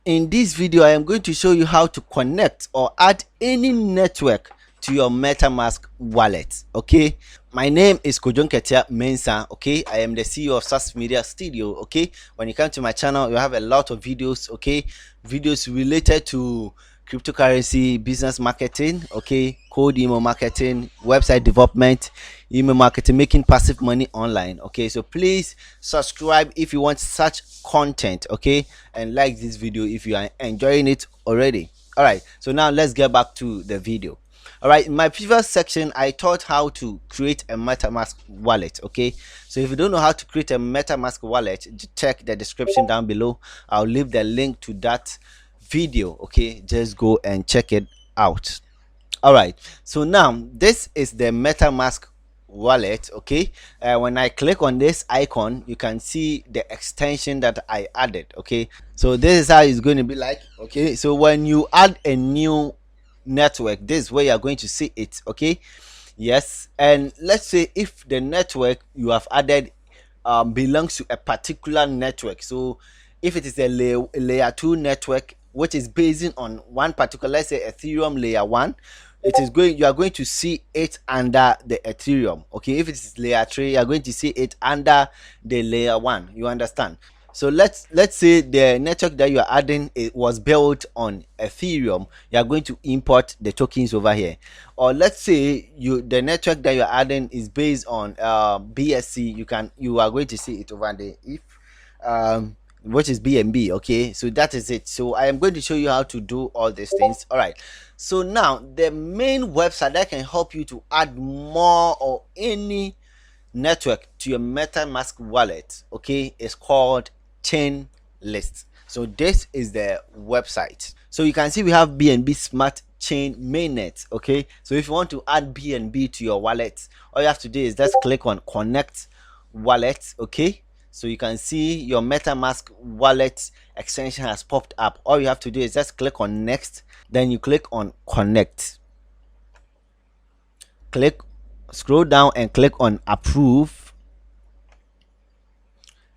In this video, I am going to show you how to connect or add any network to your MetaMask wallet. Okay, my name is Kojon Ketia Mensa. Okay, I am the CEO of SAS Media Studio. Okay, when you come to my channel, you have a lot of videos. Okay, videos related to cryptocurrency, business marketing, okay, cold email marketing, website development, email marketing, making passive money online. Okay, so please subscribe if you want such content. Okay, and like this video if you are enjoying it already. All right, so now let's get back to the video. All right, in my previous section I taught how to create a MetaMask wallet. Okay, so if you don't know how to create a MetaMask wallet, check the description down below. I'll leave the link to that video. Okay, just go and check it out. All right, so now this is the MetaMask wallet. Okay, when I click on this icon, you can see the extension that I added. Okay, so this is how it's going to be like. Okay, so when you add a new network, this is where you're going to see it. Okay, yes, and let's say if the network you have added belongs to a particular network. So if it is a layer 2 network which is based on one particular, let's say Ethereum layer 1, it is going, you are going to see it under the Ethereum. Okay, if it is layer 3, you are going to see it under the layer 1. You understand? So let's say the network that you are adding, it was built on Ethereum. You are going to import the tokens over here. Or let's say the network that you are adding is based on BSC. You are going to see it over there. If which is BNB. Okay, so that is it. So I am going to show you how to do all these things. All right, so now the main website that can help you to add more or any network to your MetaMask wallet, okay, is called chainlist. So this is the website. So you can see we have BNB Smart Chain Mainnet. Okay, so if you want to add BNB to your wallet, all you have to do is just click on connect wallet. Okay, so you can see your MetaMask wallet extension has popped up. All you have to do is just click on next, then you click on connect, scroll down and click on approve,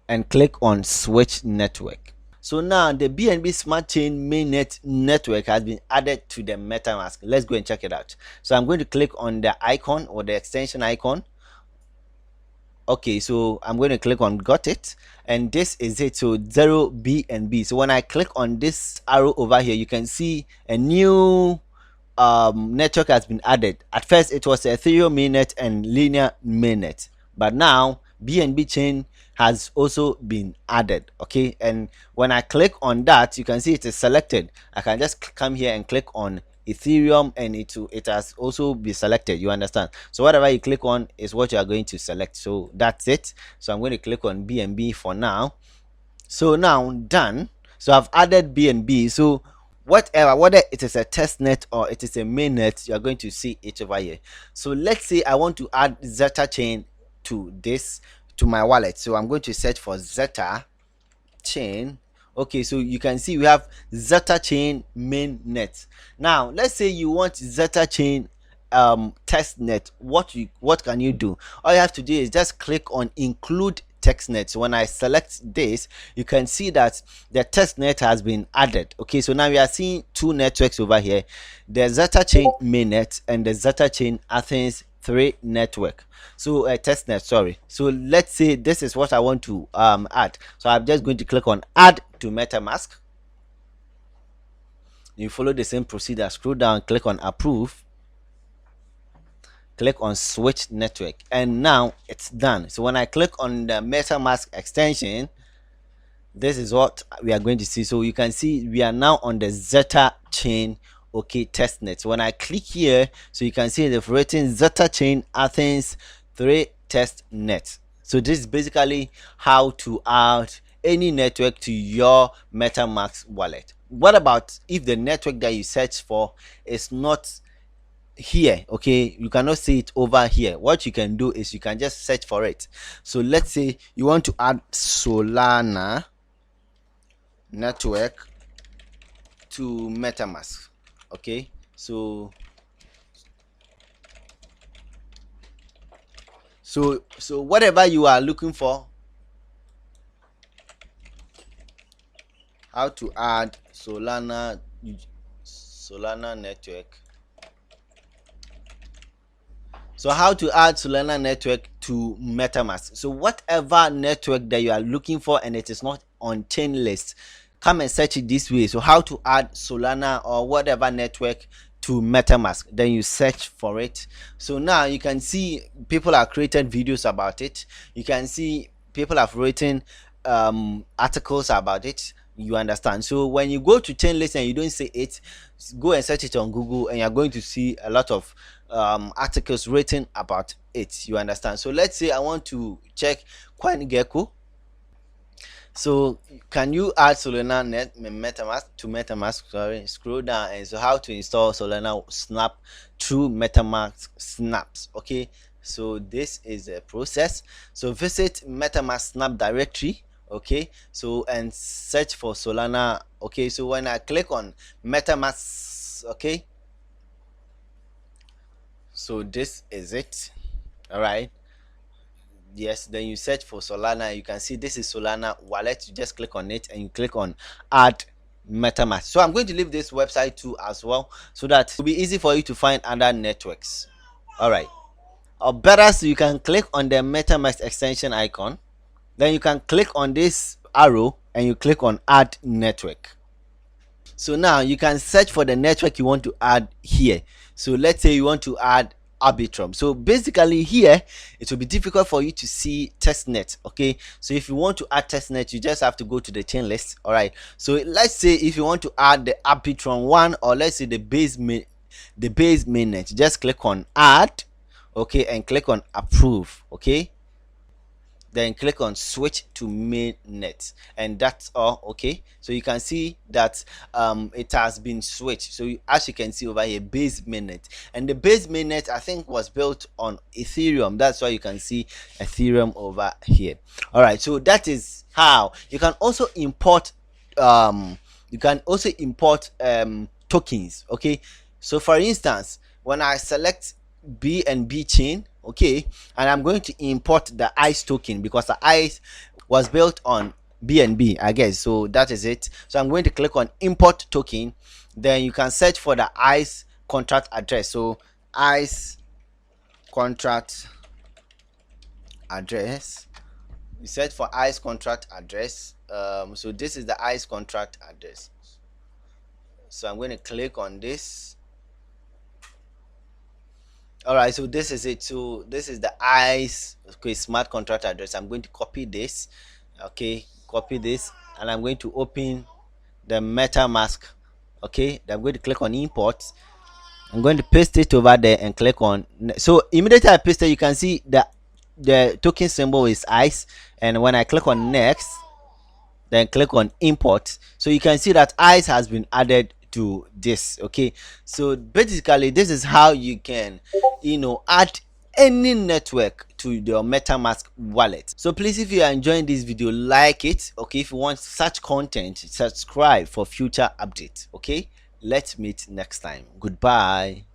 and click on switch network. So now the BNB Smart Chain Mainnet network has been added to the MetaMask. Let's go and check it out. So I'm going to click on the icon or the extension icon. Okay, so I'm going to click on got it, and this is it. So 0 BNB. So when I click on this arrow over here, you can see a new network has been added. At first it was Ethereum mainnet and linear mainnet, but now BNB chain has also been added. Okay, and when I click on that, you can see it is selected. I can just come here and click on Ethereum, and it has also been selected. You understand? So whatever you click on is what you are going to select. So that's it. So I'm going to click on BNB for now. So now done. So I've added BNB. So whether it is a test net or it is a mainnet, you are going to see it over here. So let's say I want to add Zeta chain to my wallet. So I'm going to search for Zeta chain. Okay, so you can see we have Zeta chain mainnet. Now let's say you want Zeta chain test net. What can you do? All you have to do is just click on include testnet. So when I select this, you can see that the testnet has been added. Okay, so now we are seeing two networks over here, the Zeta chain mainnet and the Zeta chain Athens 3 network. So testnet, sorry. So let's say this is what I want to add. So I'm just going to click on add to MetaMask. You follow the same procedure, scroll down, click on approve, click on switch network, and now it's done. So when I click on the MetaMask extension, this is what we are going to see. So you can see we are now on the Zeta chain, okay, testnet. When I click here, so you can see they've written Zeta chain Athens 3 testnet. So this is basically how to add any network to your MetaMask wallet. What about if the network that you search for is not here? Okay, you cannot see it over here. What you can do is you can just search for it. So let's say you want to add Solana network to MetaMask. Okay, so whatever you are looking for, how to add Solana network. So how to add Solana network to Metamask. So whatever network that you are looking for and it is not on chain list, come and search it this way. So how to add Solana or whatever network to Metamask, then you search for it. So now you can see people have created videos about it. You can see people have written articles about it. You understand? So when you go to chain list and you don't see it, go and search it on Google and you're going to see a lot of articles written about it. You understand? So let's say I want to check CoinGecko. So can you add Solana Metamask to Metamask? Sorry, scroll down and so how to install Solana Snap through Metamask Snaps. Okay, so this is a process. So visit Metamask Snap directory. Okay, so and search for Solana. Okay, so when I click on Metamask, okay, so this is it. All right. Yes, then you search for Solana. You can see this is Solana wallet. You just click on it and you click on add Metamask. So I'm going to leave this website too as well, so that it will be easy for you to find other networks. All right, or better, so you can click on the Metamask extension icon, then you can click on this arrow and you click on add network. So now you can search for the network you want to add here. So let's say you want to add Arbitrum. So basically here it will be difficult for you to see testnet. Okay, so if you want to add testnet, you just have to go to the chain list. All right, so let's say if you want to add the Arbitrum one, or let's say the base mainnet, just click on add, okay, and click on approve. Okay, then click on switch to mainnet, and that's all. Okay, so you can see that it has been switched. So as you can see over here, base mainnet, and the base mainnet I think was built on Ethereum. That's why you can see Ethereum over here. All right, so that is how you can also import tokens. Okay, so for instance, when I select BNB chain, okay, and I'm going to import the ICE token because the ICE was built on BNB, I guess. So that is it. So I'm going to click on import token. Then you can search for the ICE contract address. So ICE contract address, you search for ICE contract address. So this is the ICE contract address. So I'm going to click on this. All right, so this is it. So this is the ICE, okay, smart contract address. I'm going to copy this. Okay, copy this, and I'm going to open the MetaMask. Okay, I'm going to click on import. I'm going to paste it over there and click on. So immediately I paste it, you can see that the token symbol is ICE, and when I click on next, then click on import, so you can see that ICE has been added to this. Okay, so basically this is how you can add any network to your MetaMask wallet. So please, if you are enjoying this video, like it. Okay, if you want such content, subscribe for future updates. Okay, let's meet next time. Goodbye.